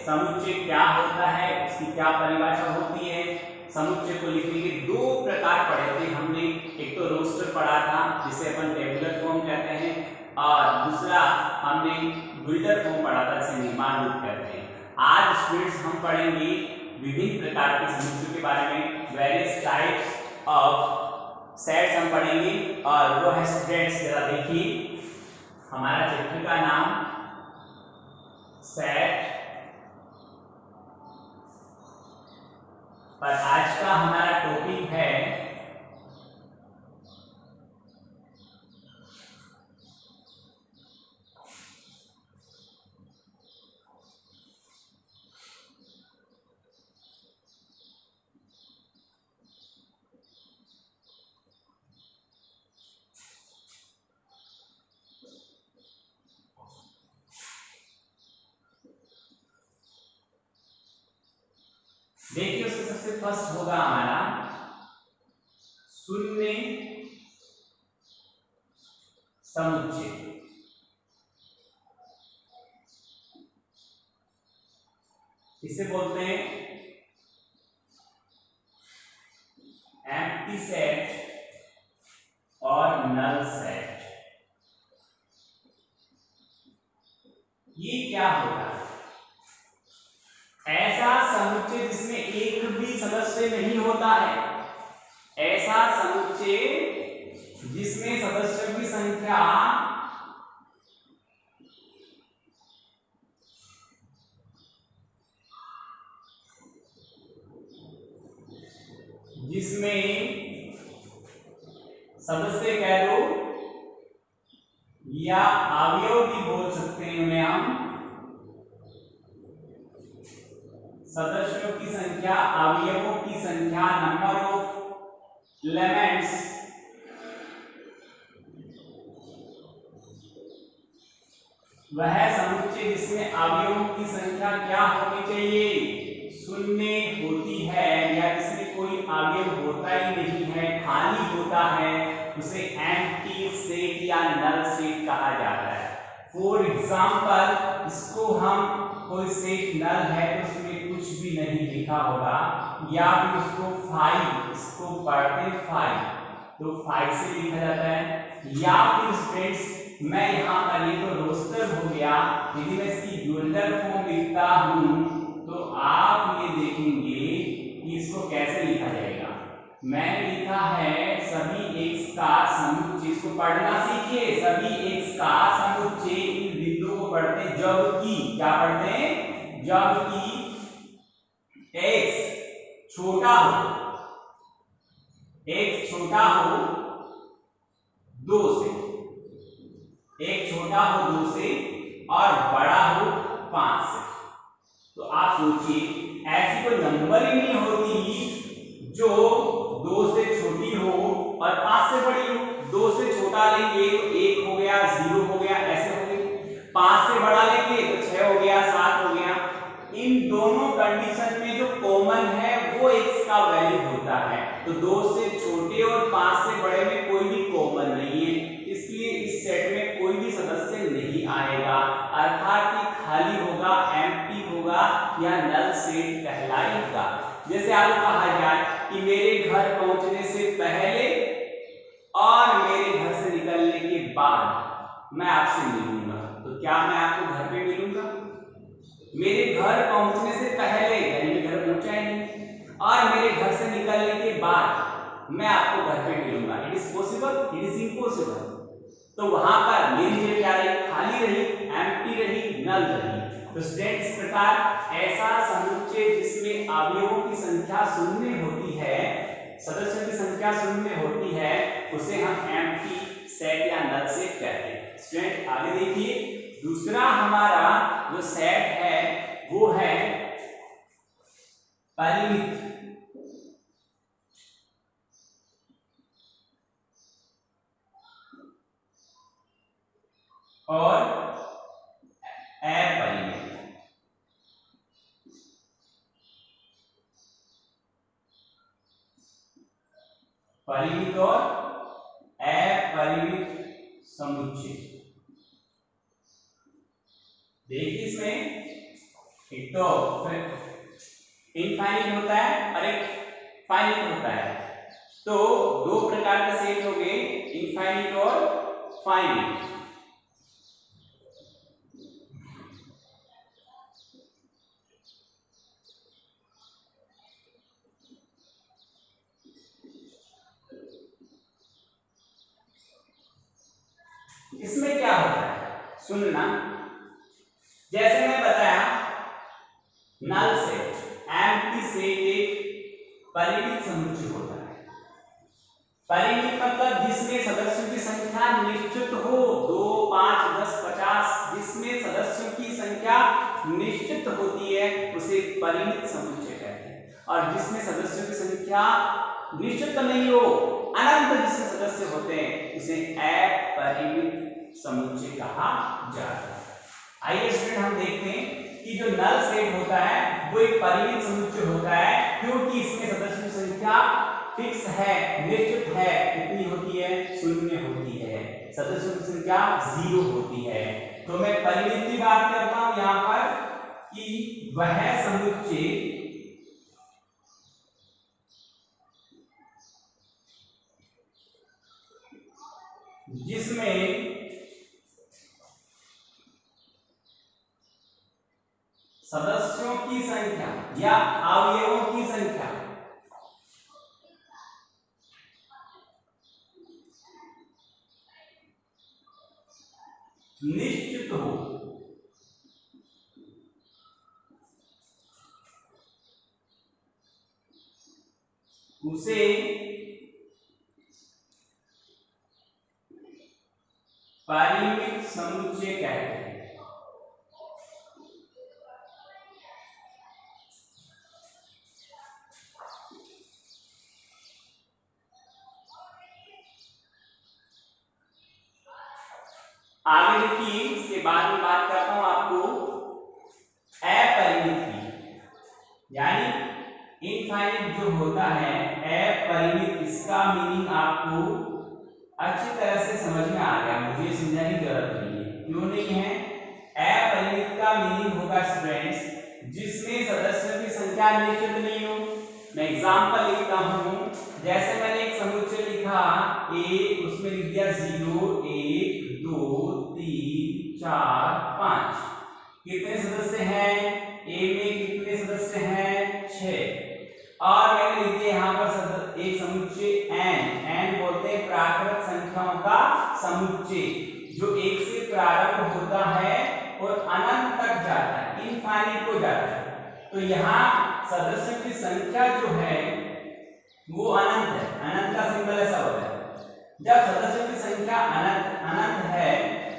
समुच्चय क्या होता है, उसकी क्या परिभाषा होती है। समुच्चय को लिखने के दो प्रकार पढ़े थे हमने, एक तो रोस्टर पढ़ा था जिसे अपन टेबुलर फॉर्म कहते हैं, और दूसरा हमने बिल्डर फॉर्म पढ़ा था जिसे निर्माण रूप कहते हैं। आज स्टूडेंट्स हम पढ़ेंगे विभिन्न प्रकार के समुच्चयों के बारे में, वेरियस टाइप्स ऑफ सेट्स हम पढ़ेंगे। और वो है स्टूडेंट्स, जरा देखिए हमारा चैप्टर का नाम सेट, पर आज का हमारा टॉपिक है देखिए उसमें सबसे फर्स्ट होगा हमारा शून्य समुच्चय। इसे बोलते हैं एम्प्टी सेट और नल सेट। ये क्या होता है? ऐसा समुच्चय जिसमें एक भी सदस्य नहीं होता है, ऐसा समुच्चय जिसमें सदस्यों की संख्या सदस्य कह दो या अवयव भी बोल सकते हैं उन्हें हम, सदस्यों की संख्या, अवयवों की संख्या, नंबर ऑफ एलिमेंट्स, वह समुच्चय जिसमें अवयवों की संख्या क्या होनी चाहिए? शून्य होती है, या जिसमें कोई अवयव होता ही नहीं है, खाली होता है, उसे एम्प्टी सेट या नल सेट कहा जाता है। फॉर एग्जांपल, इसको हम कोई सेट नल है तो उसमें कुछ भी नहीं लिखा होगा, या फिर उसको 5, इसको पढ़ते 5 तो 5 से लिखा जाता है, या फिर स्टूडेंट्स मैं यहाँ पर ये तो रोस्टर हो गया, यदि मैं इसकी ड्यूलर फॉर्म लिखता हूँ तो आप ये देखेंगे कि इसको कैसे लिखा जाएगा। मैंने लिखा है सभी x का समुच्चय, इसको पढ़ना सीखिए, सभी x का समुच्चय, इन बिंदुओं को पढ़ते हैं जबकि, क्या पढ़ते हैं? जबकि x छोटा हो, x छोटा हो 2 से, एक छोटा हो 2 से और बड़ा हो 5 से। तो आप सोचिए ऐसी कोई नंबर ही नहीं होती जो 2 से छोटी हो और 5 से बड़ी हो। 2 से छोटा लेंगे तो 1 हो गया, 0 हो गया, ऐसे हो गए। 5 से बड़ा लेंगे तो 6 हो गया, 7 हो गया। इन दोनों कंडीशन में जो कॉमन है वो x का वैल्यू होता है। तो 2 से छोटे और 5 से बड़े में कोई भी कॉमन नहीं है, इसलिए इस सेट में कोई भी सदस्य नहीं आएगा, अर्थात ये खाली होगा, एम्प्टी होगा या नल सेट कहलाएगा। जैसे आपको कहा जाए कि मेरे घर पहुंचने से पहले और मेरे घर से निकलने के बाद मैं आपसे मिलूंगा, तो क्या मैं आपको घर पे मिलूंगा? मेरे घर पहुंचने से पहले, यानी मैं घर पहुंचा ही नहीं, और मेरे घर से निकलने के बाद मैं आपको घर पे मिलूंगा। It is possible? It is impossible. तो वहां पर मेरी जगह क्या रही? खाली रही, एम्प्टी रही, नल रही। तो स्टूडेंट इस प्रकार ऐसा समुच्चय जिसमें अवयवों की संख्या शून्य होती है, सदस्यों की संख्या शून्य होती है, उसे हम एम्प्टी सेट या नल सेट कहते हैं। स्टूडेंट आगे देखिए, दूसरा हमारा जो सेट है वो है परिमित। और अपरिमित। परिमित और अपरिमित समुच्चय। देखिए इसमें एक तो इनफाइनाइट होता है और एक फाइनाइट होता है। तो दो प्रकार का सेट हो गए, इनफाइनाइट और फाइनाइट। इसमें क्या होता है सुनना, जैसे मैं बताया नल सेट, एम्प्टी सेट एक परिमित समुच्चय होता है। परिमित मतलब जिसमें सदस्यों की संख्या निश्चित हो, 2, 5, 10, 50, जिसमें सदस्यों की संख्या निश्चित होती है उसे परिमित समुच्चय कहते हैं। और जिसमें सदस्यों की संख्या निश्चित नहीं हो, अनंत जिसमें सदस्य होते हैं उसे अपरिमित समुच्चय कहा जाता है। आइए स्टूडेंट हम देखते हैं कि जो नल सेट होता है वो एक परिमित समुच्चय होता है, क्योंकि इसमें सदस्यों की संख्या फिक्स है, निश्चित है। कितनी होती है? 0 होती है। सदस्यों की संख्या 0 होती है। तो मैं परिमित की बात करता हूं यहां पर कि वह समुच्चय जिसमें सदस्यों की संख्या या अवयवों की संख्या निश्चित हो, उसे परिमित समुच्चय कहते हैं। आगे देखिए, इसके बाद में बात करता हूं आपको अपरिमित की, यानी इनफाइनाइट जो होता है अपरिमित, इसका मीनिंग आपको अच्छी तरह से समझ में आ गया, मुझे समझाने की जरूरत नहीं है। क्यों नहीं है? अपरिमित का मीनिंग होगा स्टूडेंट्स जिसमें सदस्यों की संख्या निश्चित नहीं हो। मैं एग्जांपल लिखता हूं, जैसे मैंने एक समुच्चय लिखा ए, उसमें लिख दिया 0, 1, 2, 3, 4, 5। कितने सदस्य हैं? ए में कितने सदस्य हैं? 6। और मैंने लिख दिया यहाँ पर एक समुच्चय n बोलते हैं प्राकृत संख्याओं का समुच्चय, जो 1 से प्रारंभ होता है और अनंत तक जाता है, इनफाइनाइट को जाता है। तो यहाँ सदस्यों की संख्या जो है वो अनंत है। अनंत का सिंबल ऐसा होता है, जब सदस्यों की संख्या अनंत है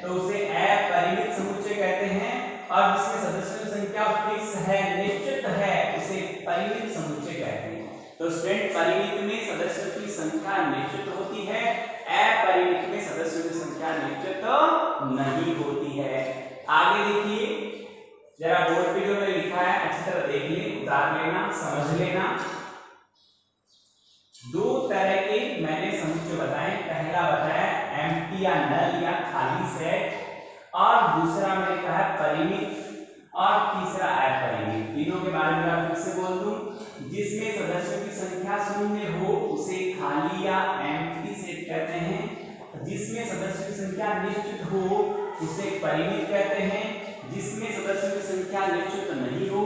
तो उसे अपरिमित समुच्चय कहते हैं, और जिसमें सदस्यों की संख्या फिक्स है, निश्चित है, उसे परिमित समुच्चय कहते हैं। तो स्टूडेंट परिमित में सदस्यों की संख्या निश्चित होती है, अपरिमित में सदस्यों की संख्या निश्चित नहीं होती है। आगे देखिए, जरा बोर्ड पे जो मैंने लिखा है अच्छी तरह देख लें, उतार लेना, समझ लेना। दो तरह के मैंने समुच्चय बताए, पहला बताया एम्प्टी या नल या खाली सेट, और दूसरा मैंने कहा परिमित, और तीसरा अपरिमित। तीनों के बारे में मैं फिर से बोल दूं, जिसमें सदस्यों की संख्या 0 हो उसे खाली या एम्प्टी सेट कहते हैं, जिसमें सदस्यों की संख्या निश्चित हो उसे परिमित कहते हैं, जिसमें सदस्यों की संख्या निश्चित नहीं हो,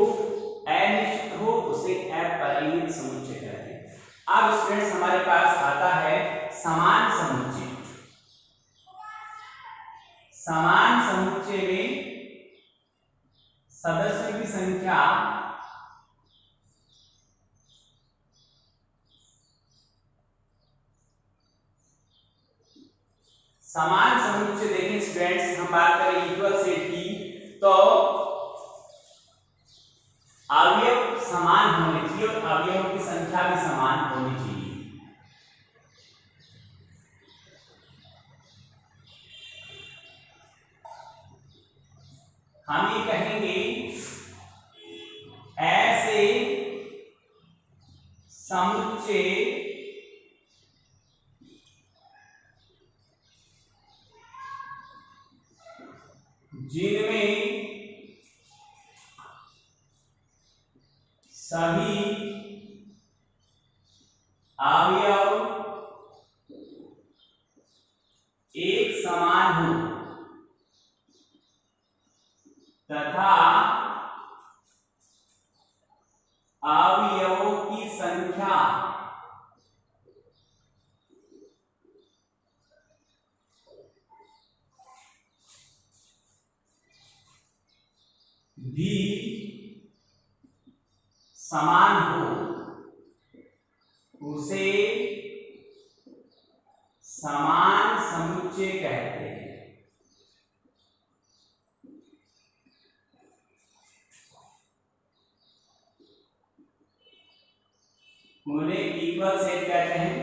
अनिश्चित हो, उसे अपरिमित समुच्चय कहते हैं। अब स्टूडेंट्स हमारे पास आता है समान समुच्चय। समान समुच्चय में सदस्यों की संख्या समान समुच्चय देखें स्टूडेंट्स, हम बात करें इक्वल सेट की, तो अवयव समान होने चाहिए और अवयवों की संख्या भी समान होनी चाहिए। हम ये कहेंगे ऐसे समुच्चय जिनमें सभी अवयव एक समान हो तथा अवयवों की संख्या भी समान हो उसे समान समुच्चय कहते हैं। उन्हें इक्वल सेट कहते हैं।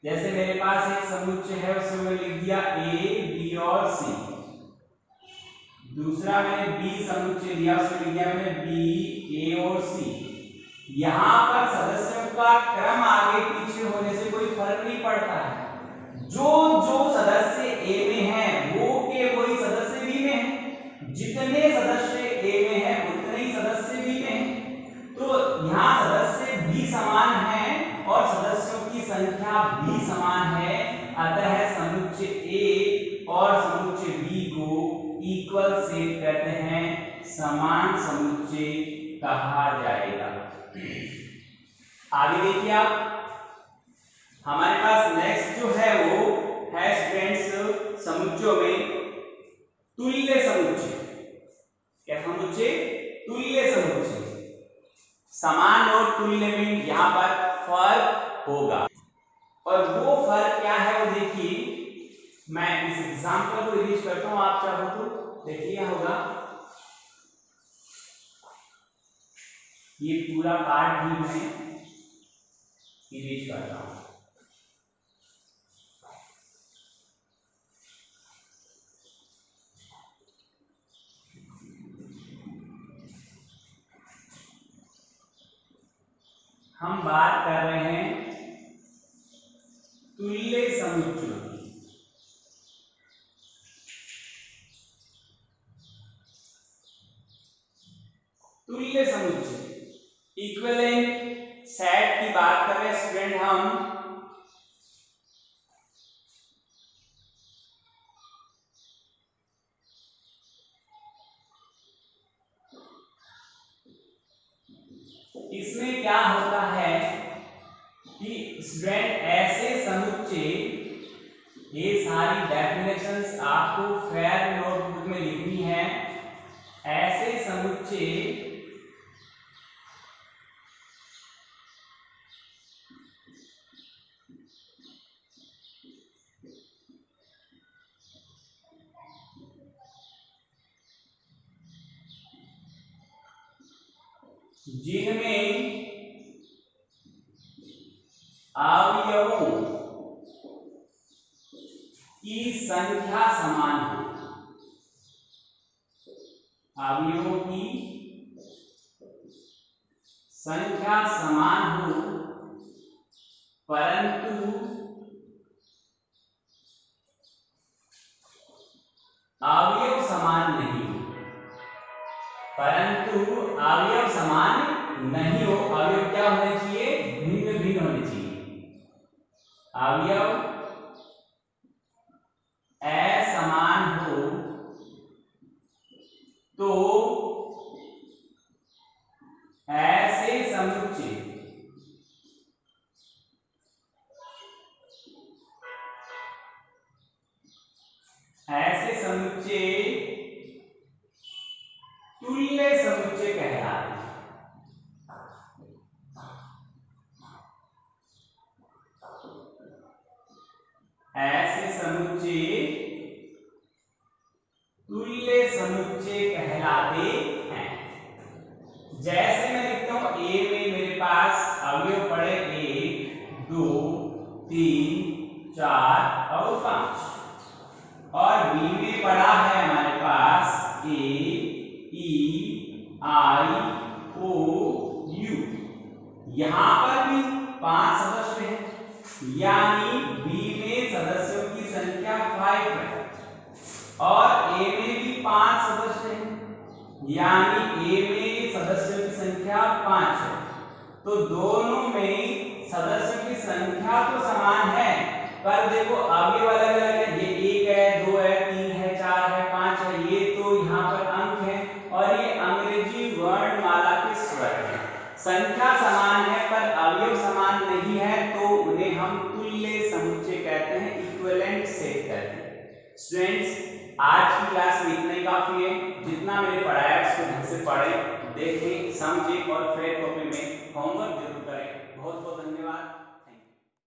जैसे मेरे पास एक समुच्चय है, उसमें मैंने लिख दिया ए बी और सी। दूसरा मैंने बी समुच्चय दिया, उसमें लिख दिया मैंने बी ए और सी। यहाँ पर सदस्यों का क्रम आगे पीछे होने से कोई फर्क नहीं पड़ता है। जो जो सदस्य ए में है वो के वही सदस्य बी में है, जितने सदस्य ए में है उतने ही सदस्य बी में है। तो यहाँ सदस्य भी समान है और सदस्यों की संख्या भी समान है, अतः समुच्चय ए और समुच्चय बी को इक्वल सेट कहते हैं, समान समुच्चय कहा जाएगा। आगे देखिए आप, हमारे पास नेक्स्ट जो है वो है स्टूडेंट्स समुच्चयों में तुल्य समुच्चय। क्या समुच्चय? तुल्य समुच्चय। समान और तुल्य में यहाँ पर फर्क होगा, और वो फर्क क्या है वो देखिए। मैं इस एग्जांपल को इरेज करता हूं, आप चाहो तो देखिए क्या होगा। ये पूरा पार्ट भी मैं इरेज करता हूं। हम बात कर रहे हैं तुल्य समुच्चयों की। तुल्य समुच्चय इक्विवेलेंट सेट की बात कर रहे हैं स्टूडेंट हम। इसमें क्या होता है कि स्टूडेंट ऐसे समुच्चय, ये सारी डेफिनेशंस आपको फेयर नोटबुक में लिखनी है। ऐसे समुच्चय जिनमें अवयवों की संख्या समान हो, अवयवों की संख्या समान हो परंतु अवयव समान नहीं हो, परंतु अवयव समान नहीं हो। अवयव क्या होने चाहिए? भिन्न भिन्न होने चाहिए। अवयव असमान हो तो ऐसे समुच्चय तुल्य समुच्चय कहलाते हैं। ऐसे समुच्चय तुल्य समुच्चय कहलाते हैं। जैसे मैं लिखता हूं ए में मेरे पास अवयव पड़े 1 2 3 4 और 5, और बी में पड़ा है हमारे पास ए ई आई ओ यू। यहां पर भी 5 सदस्य हैं, यानी बी में सदस्यों की संख्या 5 है, और ए में भी 5 सदस्य हैं, यानी ए में सदस्यों की संख्या 5 है। तो दोनों में सदस्यों की संख्या तो समान है, पर देखो अवयव अलग अलग है। ये 1 है, 2 है, 3 है, 4 है, 5 है, ये तो यहाँ पर अंक है और ये अंग्रेजी वर्णमाला के स्वर है। संख्या समान है पर अवयव समान नहीं है, तो उन्हें हम तुल्य समुच्चय कहते हैं, इक्विवेलेंट सेट कहते हैं। स्टूडेंट्स, आज की क्लास में इतना ही काफी है। जितना मैंने पढ़ाया उसको ढंग से पढ़ें, देखें, समझें और फिर कॉपी में होमवर्क जरूर करें। बहुत